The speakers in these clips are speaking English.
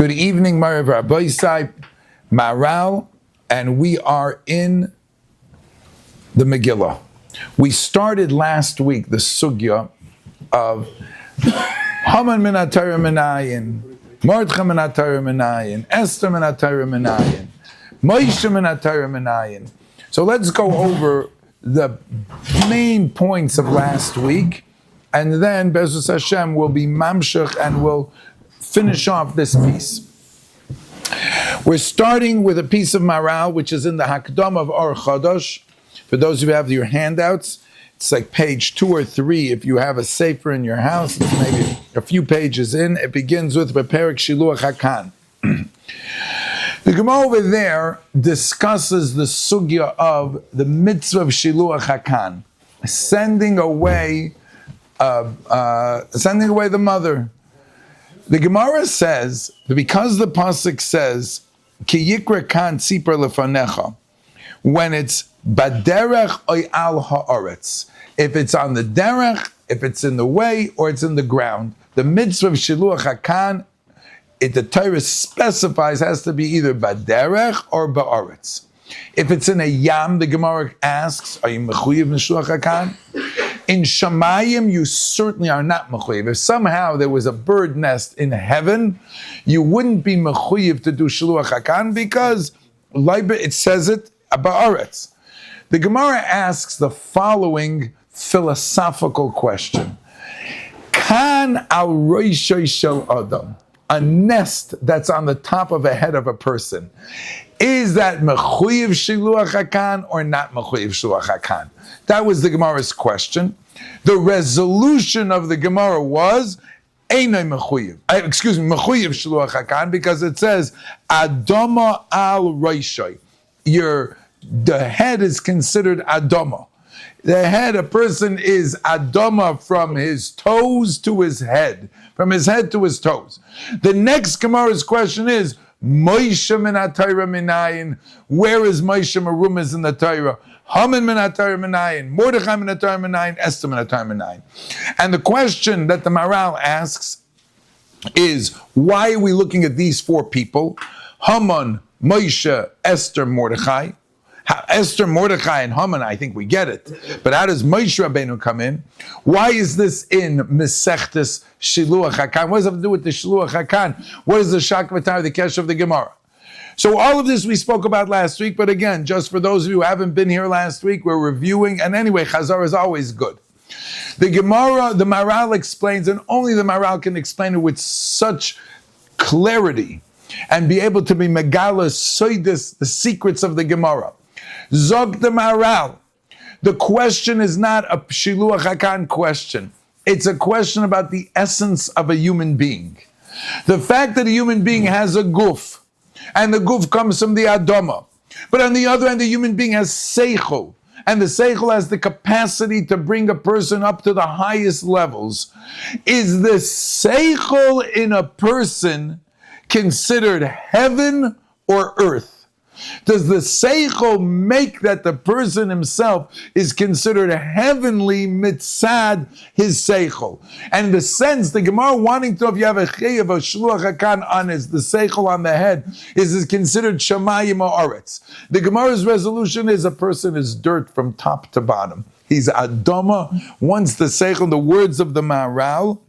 Good evening, Marav Rabbi Maharal, and we are in the Megillah. We started last week the sugya of Haman min HaTorah menayin, Mordechai min HaTorah menayin, Esther min HaTorah menayin, Moshe min HaTorah menayin. So let's go over the main points of last week, and then Be'ezus Hashem will be mamshech and we'll finish off this piece. We're starting with a piece of Maharal, which is in the Hakdam of Ohr Chaim. For those of you who have your handouts, it's like page 2 or 3. If you have a sefer in your house, it's maybe a few pages in. It begins with Beperek Shiluach HaKan. The Gemara over there discusses the sugya of the mitzvah of Shiluach HaKan, sending away the mother. The Gemara says, because the pasuk says, Ki yikra kan tzipar lefanecha, when it's baderech oy al haaretz, if it's on the derech, if it's in the way, or it's in the ground, the mitzvah of shiluach hakan, the Torah specifies, has to be either baderech or ba'aretz. If it's in a yam, the Gemara asks, are you mechuyev mishuach hakan? In Shamayim, you certainly are not mechuyev. If somehow there was a bird nest in heaven, you wouldn't be mechuyev to do shiluach hakan because it says it ba'aretz. The Gemara asks the following philosophical question: Kan al roishay shel adam, a nest that's on the top of a head of a person, is that mechuyev shiluach hakan or not mechuyev shiluach hakan? That was the Gemara's question. The resolution of the Gemara was einay mechuyev. Mechuyev shiluach hakan, because it says adama al roishay. The head is considered adama. The head, a person is adama from his toes to his head, from his head to his toes. The next Gemara's question is, Moshe min HaTorah menayin, where is Moshe Merumez in the Torah? Haman min HaTorah menayin, Mordechai min HaTorah menayin, Esther min HaTorah menayin. And the question that the Maharal asks is, why are we looking at these 4 people? Haman, Moshe, Esther, Mordechai. Esther, Mordechai, and Haman, I think we get it. But how does Moshe Rabbeinu come in? Why is this in Mesechtes Shiluach HaKan? What does it have to do with the Shiluach HaKan? What is the Shak V'tar, the Kesh of the Gemara? So all of this we spoke about last week, but again, just for those of you who haven't been here last week, we're reviewing, and anyway, Chazar is always good. The Gemara, the Maharal explains, and only the Maharal can explain it with such clarity, and be able to be Megillas, Soidis, the secrets of the Gemara. Zog the Maharal. The question is not a Shiluach HaKan question. It's a question about the essence of a human being. The fact that a human being has a guf, and the guf comes from the Adama. But on the other hand, the human being has seichel, and the seichel has the capacity to bring a person up to the highest levels. Is the seichel in a person considered heaven or earth? Does the seichel make that the person himself is considered heavenly mitzad his seichel? And in the sense, the Gemara wanting to know if you have a chayav, a shluach hakan on the seichel on the head, is considered shamayim or aretz. The Gemara's resolution is a person is dirt from top to bottom. He's adama. Once the seichel, the words of the Maharal,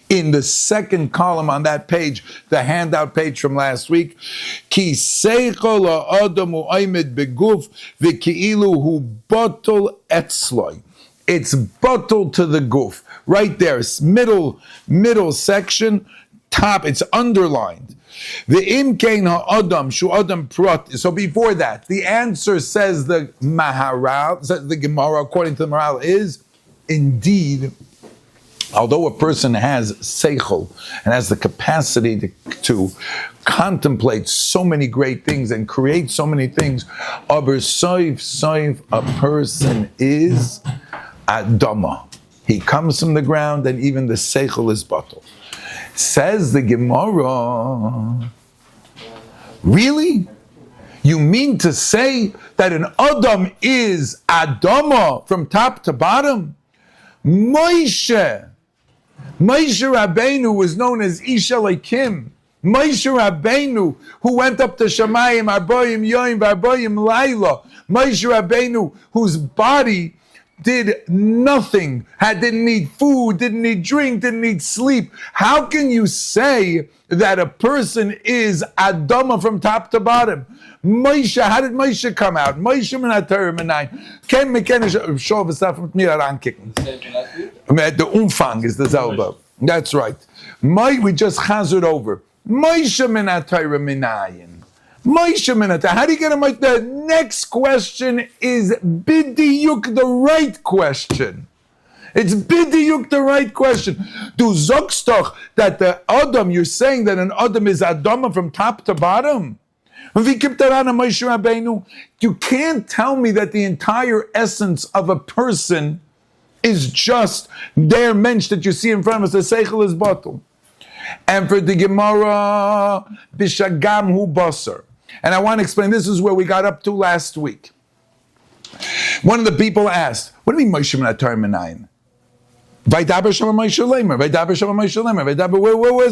in the second column on that page, the handout page from last week, Ki seichel ha'adam u'aymed beguf v'ki'ilu hu botol etzloi. It's bottle to the guf. Right there, it's middle section, top, it's underlined. The imkein ha'adam shu adam prot. So before that, the answer says the Maharal, says the Gemara, according to the Maharal, is indeed, although a person has seichel and has the capacity to contemplate so many great things and create so many things, aber soif, a person is adama. He comes from the ground, and even the seichel is bottle. Says the Gemara, really? You mean to say that an Adam is Adama from top to bottom? Moshe Rabbeinu was known as Ish Elokim. Moshe Rabbeinu, who went up to Shamayim, Arboyim Yoim, Arboyim Laila. Moshe Rabbeinu, whose body did nothing, didn't need food, didn't need drink, didn't need sleep. How can you say that a person is Adama from top to bottom? Moshe, how did Moshe come out? Moshe Menater Menayin. Ken Shov is not from me ankicken. The Umfang is the Zelba. That's right. We just chazed over. Moshe Menater Menayin. Moshe Menater. How do you get a Moshe? The next question is bidiyuk, the right question. It's bidiyuk, the right question. Du sagst doch that the Adam, you're saying that an Adam is Adama from top to bottom. You can't tell me that the entire essence of a person is just their mensch that you see in front of us. The seichel is bottle. And for the Gemara, bishagam hu basar. And I want to explain, this is where we got up to last week. One of the people asked, what do you mean Moshe Menatar Menayin? Vaydaber Shama Moshe Lemer, Vaydaber Shama Moshe Lemer,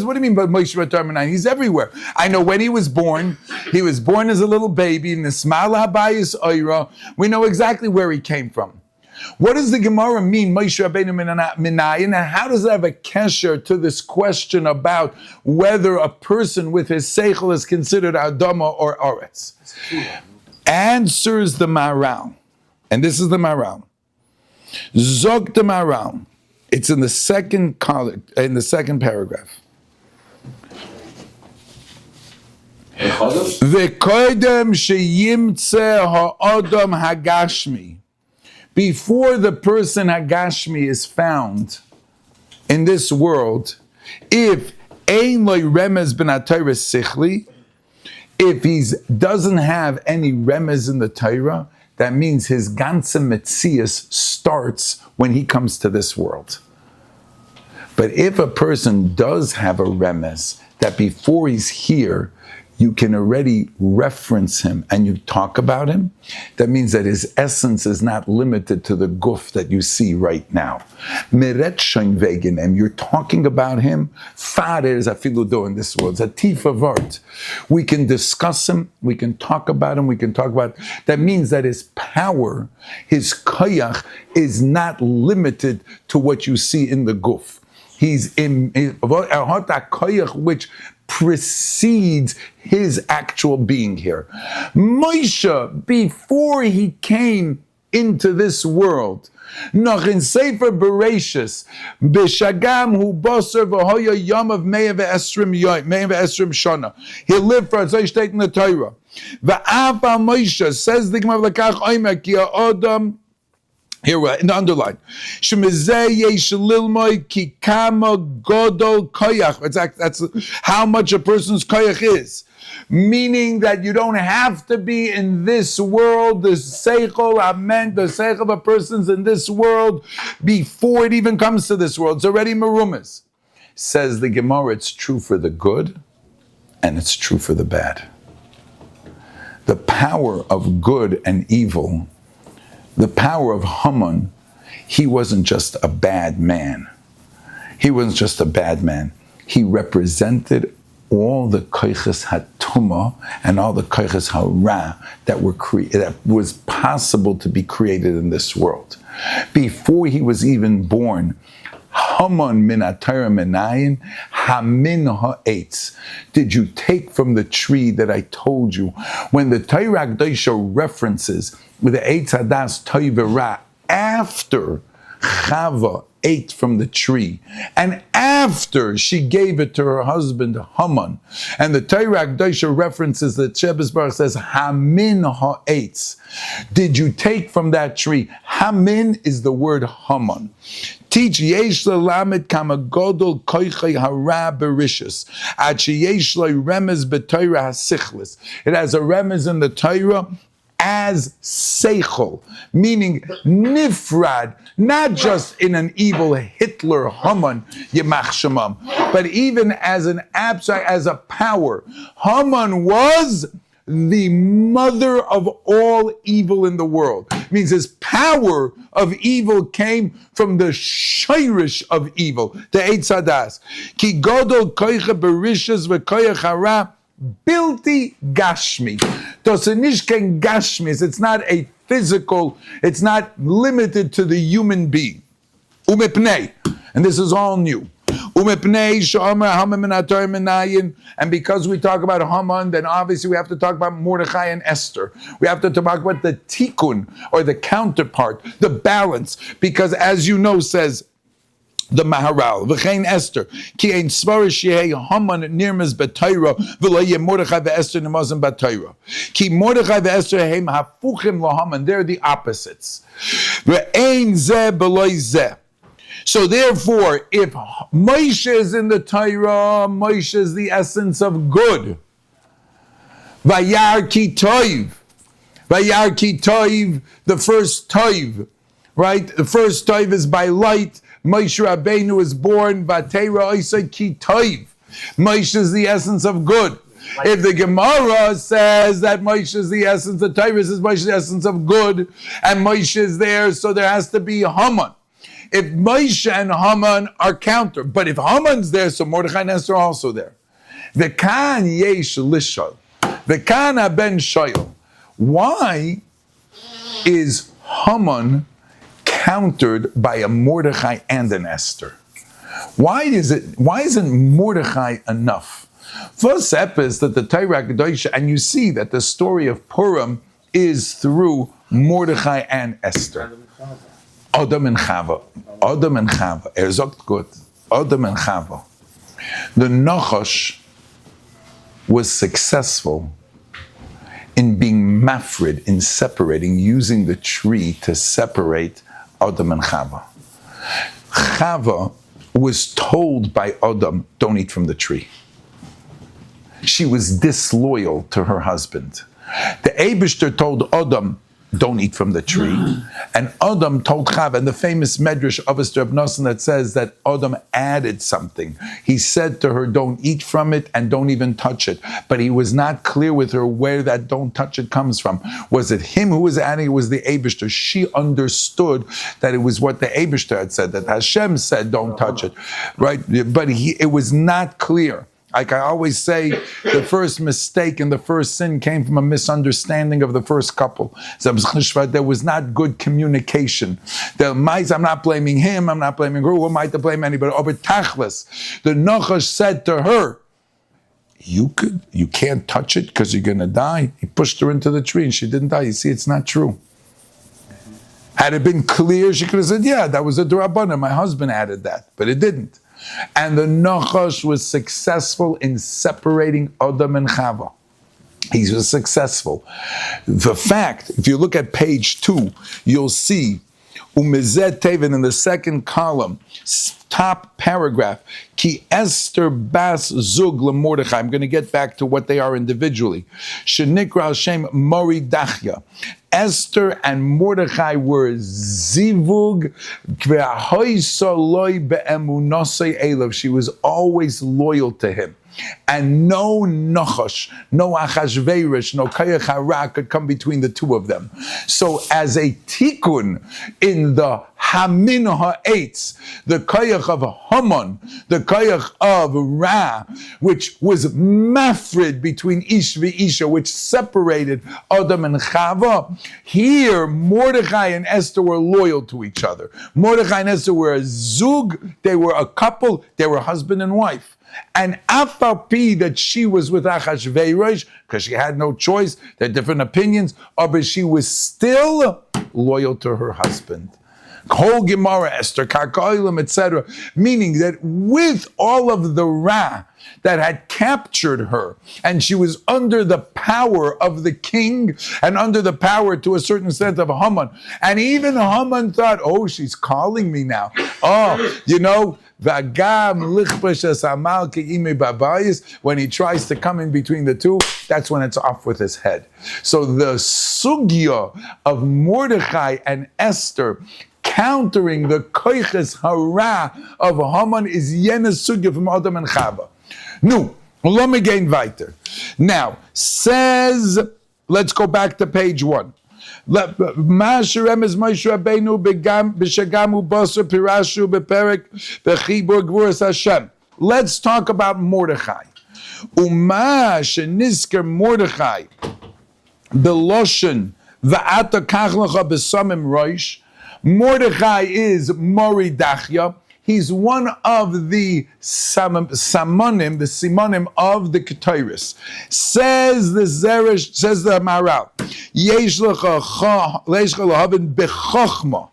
what do you mean by Moshe Menatar Menayin? He's everywhere. I know when he was born as a little baby, in the Smala Bais Ohr. We know exactly where he came from. What does the Gemara mean, Moshe Rabbeinu Menayin, and how does it have a kesher to this question about whether a person with his seichel is considered Adama or Oretz? Answers the Maharal, and this is the Maharal. Zog the Maharal. It's in the second paragraph. V'koydem sheyimtze ha'adam hagashmi. Before the person Hagashmi is found in this world, if ein loy remez ben ha-Torah sichli, if he doesn't have any remez in the Torah, that means his ganze metzias starts when he comes to this world. But if a person does have a remez, that before he's here, you can already reference him and you talk about him, that means that his essence is not limited to the guf that you see right now. You're talking about him, fader afiludo in this world, it's a tifa vart. We can discuss him, we can talk about him, that means that his power, his koyach, is not limited to what you see in the guf. He's in koyach, which precedes his actual being here. Moshe, before he came into this world, noch in Sefer Bereshis, b'shagam hu basar v'hoya yom of me'eh ve'esrim shana. He lived for, so state in the Torah. V'afa Moshe, says the Gemara v'lakach oimer ki ha'odam. Here, in the underline. That's how much a person's koyach is. Meaning that you don't have to be in this world, the seichel, amen, the seichel of a person's in this world before it even comes to this world. It's already merumas. Says the Gemara, it's true for the good and it's true for the bad. The power of good and evil, the power of Haman, he wasn't just a bad man. He represented all the koiches hatuma and all the koiches hara that was possible to be created in this world. Before he was even born, Haman min ha-Torah menayin, hamin ha'etz. Did you take from the tree that I told you? When the Torah Akdosha references with the Eitz Hadas Toivera, after Chava ate from the tree, and after she gave it to her husband Haman, and the Torah Akdosha references that Shebes Baruch says, Hamin ha'etz. Did you take from that tree? Hamin is the word Haman. Teach yesh lelamed kama godol koichay hara berishus ad sheyesh lo remez b'Torah hasichlis. It has a remez in the Torah as seichel, meaning nifrad, not just in an evil Hitler Haman yemach shemam, but even as an abstract, as a power. Haman was the mother of all evil in the world. It means his power of evil came from the shirish of evil, the Eitz Hadas. Ki godol koicha berishas v'koyach hara bilti gashmi. Tosenishken gashmis. It's not a physical, it's not limited to the human being. Umepnei. And this is all new. And because we talk about Haman, then obviously we have to talk about Mordechai and Esther. We have to talk about the tikkun, or the counterpart, the balance. Because as you know, says the Maharal, v'chein Esther, ki ein svarish yehei Haman nirmez b'Torah, v'lo yeh Mordechai v'Esther nimazim b'Torah. Ki Mordechai v'Esther heim hafuchim l'Haman. They're the opposites. V'ein zeh b'lo zeh. So therefore, if Moshe is in the Torah, Moshe is the essence of good. Vayar ki toiv. Vayar ki toiv, the first toiv, right? The first toiv is by light. Moshe Rabbeinu is born, Vatera Oisai ki toiv. Moshe is the essence of good. If the Gemara says that Moshe is the essence, the Torah says Moshe is the essence of good, and Moshe is there, so there has to be Haman. If Moshe and Haman are counter, but if Haman's there, so Mordechai and Esther are also there. The Kan yesh lishal, the Kana ben shoyel. Why is Haman countered by a Mordechai and an Esther? Why isn't Mordechai enough? First step is that the Torah Kedosha, and you see that the story of Purim is through Mordechai and Esther. Adam and Chava. Sagt gut. Adam and Chava. The Nachash was successful in being mafrid, in separating, using the tree to separate Adam and Chava. Chava was told by Adam, don't eat from the tree. She was disloyal to her husband. The Eibishter told Adam, don't eat from the tree. And Adam told Chava, and the famous Medrash Ohr Chaim that says that Adam added something. He said to her, don't eat from it and don't even touch it. But he was not clear with her where that don't touch it comes from. Was it him who was adding it? Was the Eibishter? She understood that it was what the Eibishter had said, that Hashem said, don't touch it. Right? But it was not clear. Like I always say, the first mistake and the first sin came from a misunderstanding of the first couple. There was not good communication. I'm not blaming him, I'm not blaming her, who am I to blame anybody? Over Tachlis, the Nachash said to her, you can't touch it because you're going to die. He pushed her into the tree and she didn't die. You see, it's not true. Had it been clear, she could have said, yeah, that was a D'Rabbanan. My husband added that, but it didn't. And the Nachash was successful in separating Adam and Chava. He was successful. The fact, if you look at page 2, you'll see Umezet Tevin in the second column, top paragraph, Ki Esther Bas Zug LeMordechai. I'm going to get back to what they are individually. Shenikra Hashem Mori Dachya. Esther and Mordechai were zivug. She was always loyal to him. And no Nachash, no Achashverosh, no Kayach Hara could come between the two of them. So as a tikkun in the Hamin Ha'etz, the Kayach of Haman, the Kayach of Ra, which was mafrid between Ish v'Isha, which separated Adam and Chava, here Mordechai and Esther were loyal to each other. Mordechai and Esther were a zug, they were a couple, they were husband and wife. And afapi that she was with Achashverosh, because she had no choice, they had different opinions, but she was still loyal to her husband. Whole Gemara, Esther, Karkoilim, etc. Meaning that with all of the Ra that had captured her, and she was under the power of the king, and under the power to a certain extent of Haman. And even Haman thought, oh, she's calling me now. Oh, you know, when he tries to come in between the two, that's when it's off with his head. So the sugya of Mordechai and Esther countering the koiches hara of Haman is Yena sugya from Adam and Chava. No, Let me gain weiter. Now, says, let's go back to page 1. Let's talk about Mordechai. Uma shenisker Mordechai beloshen va'ata kachlecha besamim roish. Mordechai is Moridachya. He's one of the simonim, the simonim of the Ketores. Says the Zeresh, says the Maharal, Yesh lecha lahavin bechochma.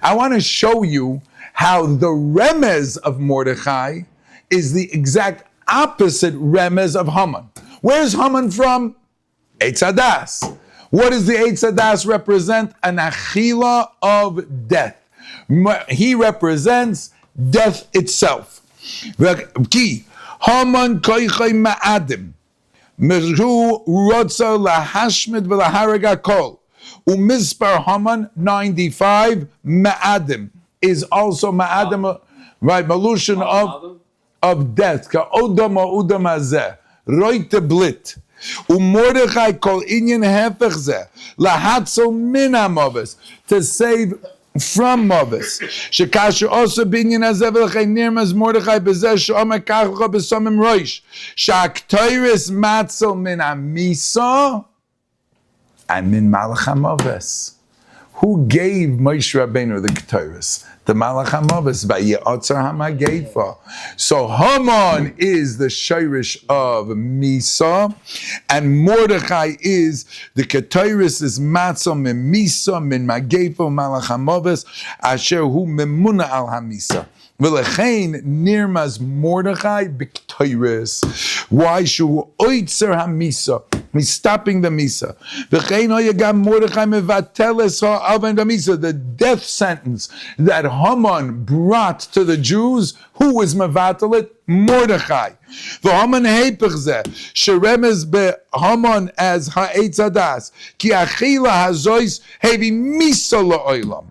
I want to show you how the remez of Mordechai is the exact opposite remez of Haman. Where's Haman from? Eitz Hadas. What does the Eitz Hadas represent? An achila of death. He represents death itself. Ki Haman koichay ma'adim mehu rotza lahashmid v'laharag hakol umispar Haman 95 ma'adim is also ma'adim, right? Malushan of death. Ka odam odam hazeh roite blit. Mordechai kol inyan hefech zeh lahatzel min hamavis, to save from Mavis. Shekasher also binyan hazeh v'lechei nirmaz Mordechai bezeh she'omer kachlecha b'samim roish sha'aktoiris matzel min hamisa and min malach hamavis. Who gave Moshe Rabbeinu the Ketores? The Malach HaMavis by Ye'otzar HaMageifa. So Haman is the Shirish of Misa, and Mordechai is the Ketores is Matzah min Misa min Mageifa Malach HaMavis asher hu memuna al HaMisa. V'lechein nirmaz Mordechai b'Ketores. Why shu oitzer HaMisa? He's stopping the Misa. The death sentence that Haman brought to the Jews, who was Mevatelit? Mordechai. The Haman heipach sheremez be Haman as ha'etz hadas ki achila hazois hevi Misa la'olam.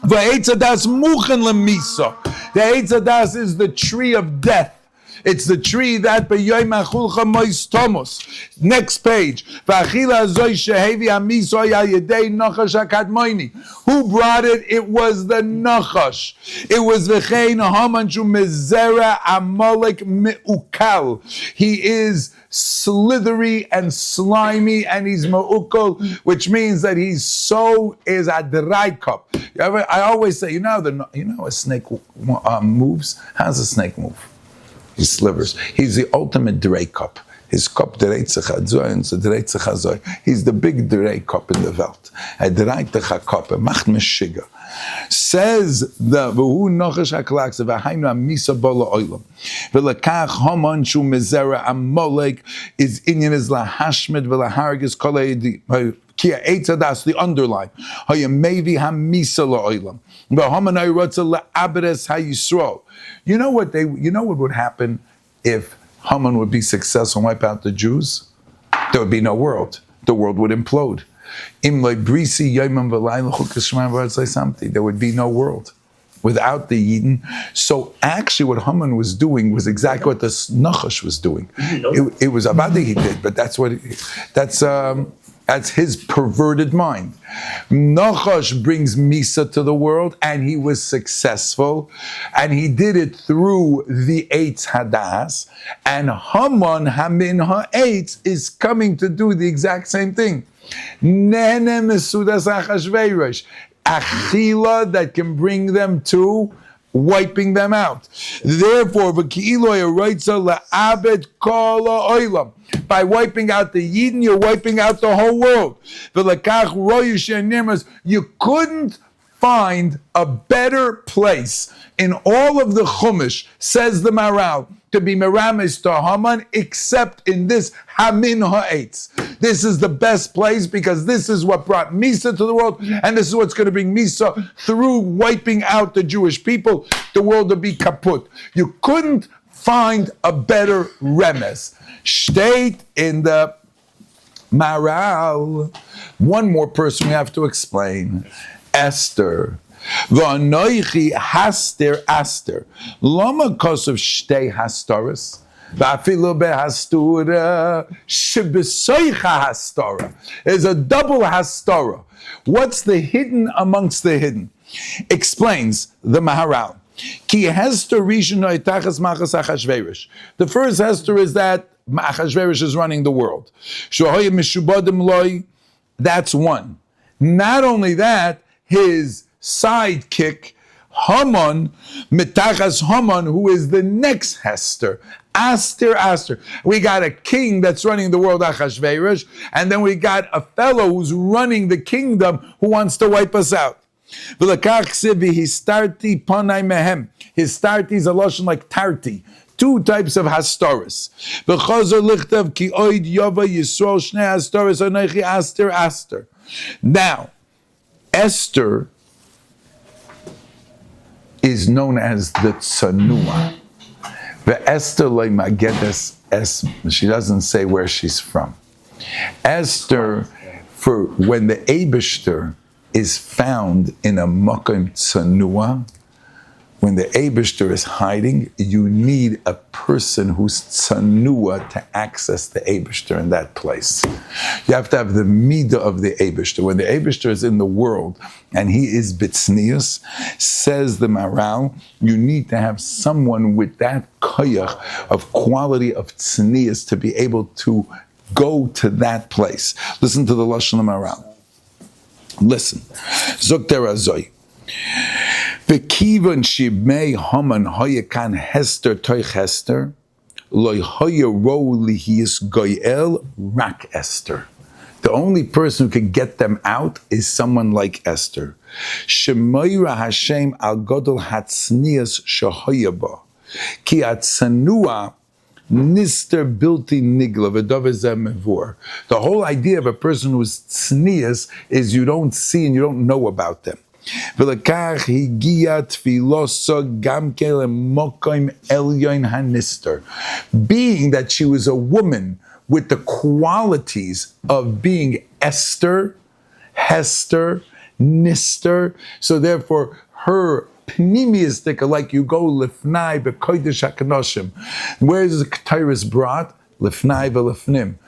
The Eitz Hadas muchen lemisa. The Eitz Hadas is the tree of death. It's the tree that beyoyim achulcha mois tomos. Next page. V'achila zoy shehevi amisoy al yedei nachash hakadmoini. Who brought it? It was the nachash. It was v'chein haman shu mezera amalek me'ukal. He is slithery and slimy, and he's ma'ukal, which means that he's is a dry cup. I always say, you know a snake moves? How does a snake move? He slivers. He's the ultimate Drei cup. His cup, he's the big Drei cup in the Welt. A Dreitecha cup, a macht meshiga. Says the V'hu nochash haklaksa v'hainu amisa bola oilam v'lekach Haman shu mezera amolek is inyan is lahashmed v'lahargis kolei Kia Eitz Hadas, the underline. Hayamevi hamisa la'olam. V'haman ha'irotza la'abedes ha'yisrael. You know what would happen if Haman would be successful and wipe out the Jews? There would be no world. The world would implode. There would be no world without the Yidden. So actually what Haman was doing was exactly what the Nachash was doing. It was Abadi he did, but that's his perverted mind. Nachash brings Misa to the world, and he was successful, and he did it through the Eitz Hadas, and Haman Hamin Ha'etz is coming to do the exact same thing. Nene Mesudas Achashverosh, Achila that can bring them to wiping them out. Therefore, by wiping out the Yidden, you're wiping out the whole world. You couldn't find a better place in all of the Chumash, says the Maharal, to be meramis to Haman, except in this Hamin Ha'etz. This is the best place because this is what brought Misa to the world, and this is what's going to bring Misa through wiping out the Jewish people. The world will be kaput. You couldn't find a better remes. State in the Maharal. One more person we have to explain. Esther. V'anoichi haster aster. Lama kos of shtei hastaris. Va'afilu behastura shebesoicha hastora. There's a double hastora. What's the hidden amongst the hidden? Explains the Maharal. Ki Hester Rishonoi Tachas Machas Achashverosh. The first Hester is that Achashverosh is running the world. Shohoyim Mishubadim Loi. That's one. Not only that, his sidekick Haman, Mitachas Haman, who is the next Hester. Esther. We got a king that's running the world, Achashverosh, and then we got a fellow who's running the kingdom who wants to wipe us out. Histarti is a lotion like tarti. Two types of hastoris. Esther. Now, Esther is known as the Tsanua. She doesn't say where she's from. Esther, for when the Eibishter is found in a Makom Tsanua, when the Eibishter is hiding, you need a person who's Tsanua to access the Eibishter in that place. You have to have the Midah of the Eibishter. When the Eibishter is in the world and he is Bitsnius, says the Maharal, you need to have someone with that koyach of quality of Tznius to be able to go to that place. Listen to the Lashon Maharal. Listen. Zokter Azoi. V'kivan shibmei Haman hoyekan Hester toich Hester, loy hoye ro lihis goyel rak Esther. The only person who can get them out is someone like Esther. Shemoira Hashem al godol hatznias shehoyeba, ki atsanua nister bilti nigla v'doveh mevur. The whole idea of a person who's tznias is you don't see and you don't know about them. Being that she was a woman with the qualities of being Esther, Hester, Nister, so therefore her pneumistic, like you go lifnai bekodesh hakanoshim. Where is the Ketairis brought? Lifnai velifnim.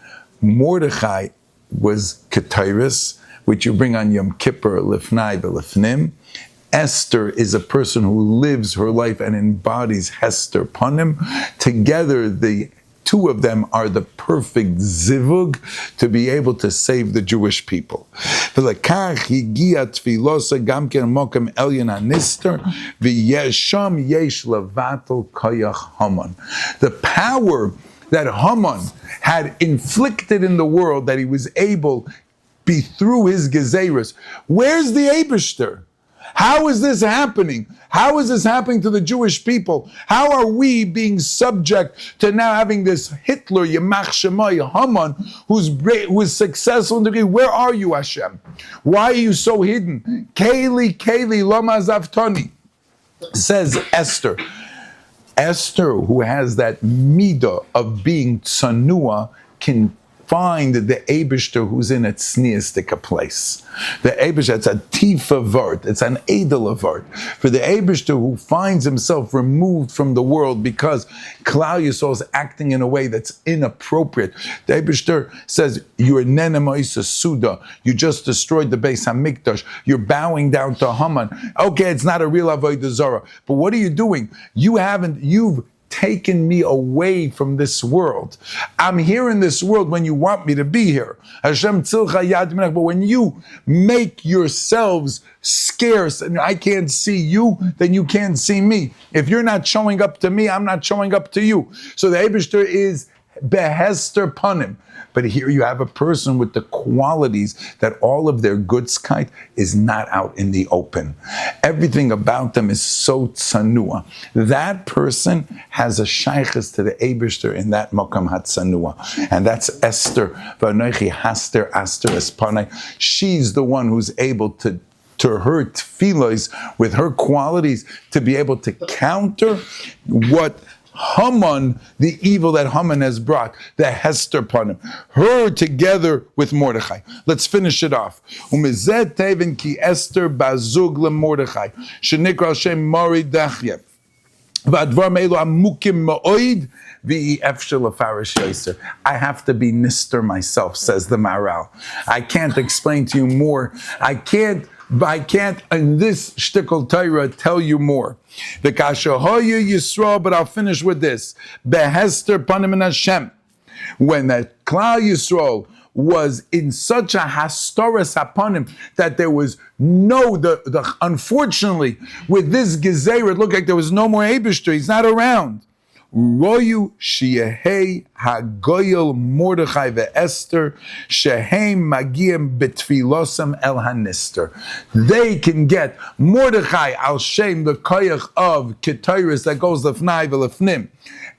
Mordechai was Ketairis, which you bring on Yom Kippur, lifnai velifnim. Esther is a person who lives her life and embodies Hester Panim. Together, the two of them are the perfect zivug to be able to save the Jewish people. The power that Haman had inflicted in the world, that he was able be through his gezeiros. Where's the Eibishter? How is this happening? How is this happening to the Jewish people? How are we being subject to now having this Hitler, Yamach Shemai, Haman, who's successful in the degree? Where are you, Hashem? Why are you so hidden? Keli, Lama Zavtani, says Esther. Esther, who has that midah of being tsanua, can find the Eibishter who's in a tzniistic place. The Eibishter, it's a tifa vart, it's an edel vart. For the Eibishter who finds himself removed from the world because Klal Yisrael is acting in a way that's inappropriate. The Eibishter says, you're nenemoisa suda, you just destroyed the Beis HaMikdash, you're bowing down to Haman. Okay, it's not a real avodah zarah, but what are you doing? You've taken me away from this world. I'm here in this world when you want me to be here. Hashem tzilcha yad minach. But when you make yourselves scarce and I can't see you, then you can't see me. If you're not showing up to me, I'm not showing up to you. So the Eibishter is behester panim. But here you have a person with the qualities that all of their goodskeit is not out in the open. Everything about them is so tsanua. That person has a shaykhis to the Eibishter in that mokam hatsanua. And that's Esther. V'anoichi haster aster espanai. She's the one who's able to her tefillos, with her qualities, to be able to counter what Haman, the evil that Haman has brought, the Hester upon him, her together with Mordechai. Let's finish it off. Umizet teven ki Esther bazug le Mordechai, shenikra Hashem mari dachye. V'advar me'elu amukim ma'oid, v'ef shelafarish yoser. I have to be Nister myself, says the Maharal. I can't explain to you more. I can't in this shtickle Torah tell you more. The kashahoyu Yisrael, but I'll finish with this. Behester panim in Hashem. When the Klal Yisrael was in such a hastoras hapanim that there was unfortunately, with this gezerah, it looked like there was no more Eibishter. He's not around. Royu sheyehei hagoyel Mordechai ve'Esther shehem magiem betfilosam el hanister. They can get Mordechai al shem the koyach of ketayris that goes lefnai ve'lefnim.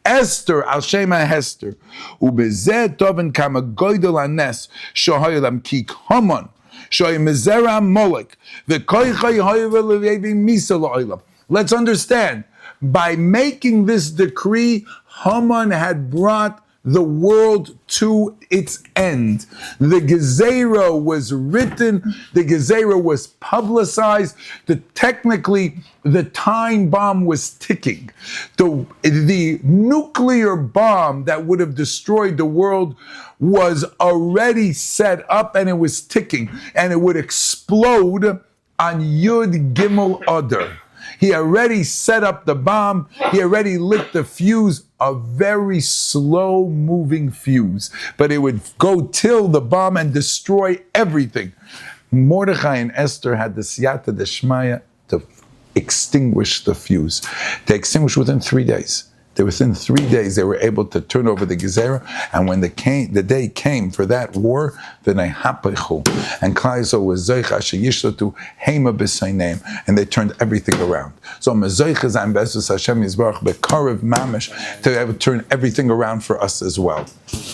Esther al shem ha'Hester ubezeh toven kama goydel hanes shohayelam kik hamon shoy mezera molek ve'koychay hoyevel levi misa la'olam. Let's understand. By making this decree, Haman had brought the world to its end. The Gezerah was written, the Gezerah was publicized, technically the time bomb was ticking. The nuclear bomb that would have destroyed the world was already set up and it was ticking, and it would explode on Yud Gimel Adar. He already set up the bomb. He already lit the fuse, a very slow-moving fuse. But it would go till the bomb and destroy everything. Mordechai and Esther had the siyata deshmaya to extinguish the fuse. They extinguished within 3 days. Within 3 days, they were able to turn over the Gezerah, and when the day came for that war, then they hapechu, and Klal Yisrael was zoicha sheyishlotu hema b'seineim, and they turned everything around. So mezoicha zayin be'ezus Hashem Yisbarach bekarev mamish to turn everything around for us as well.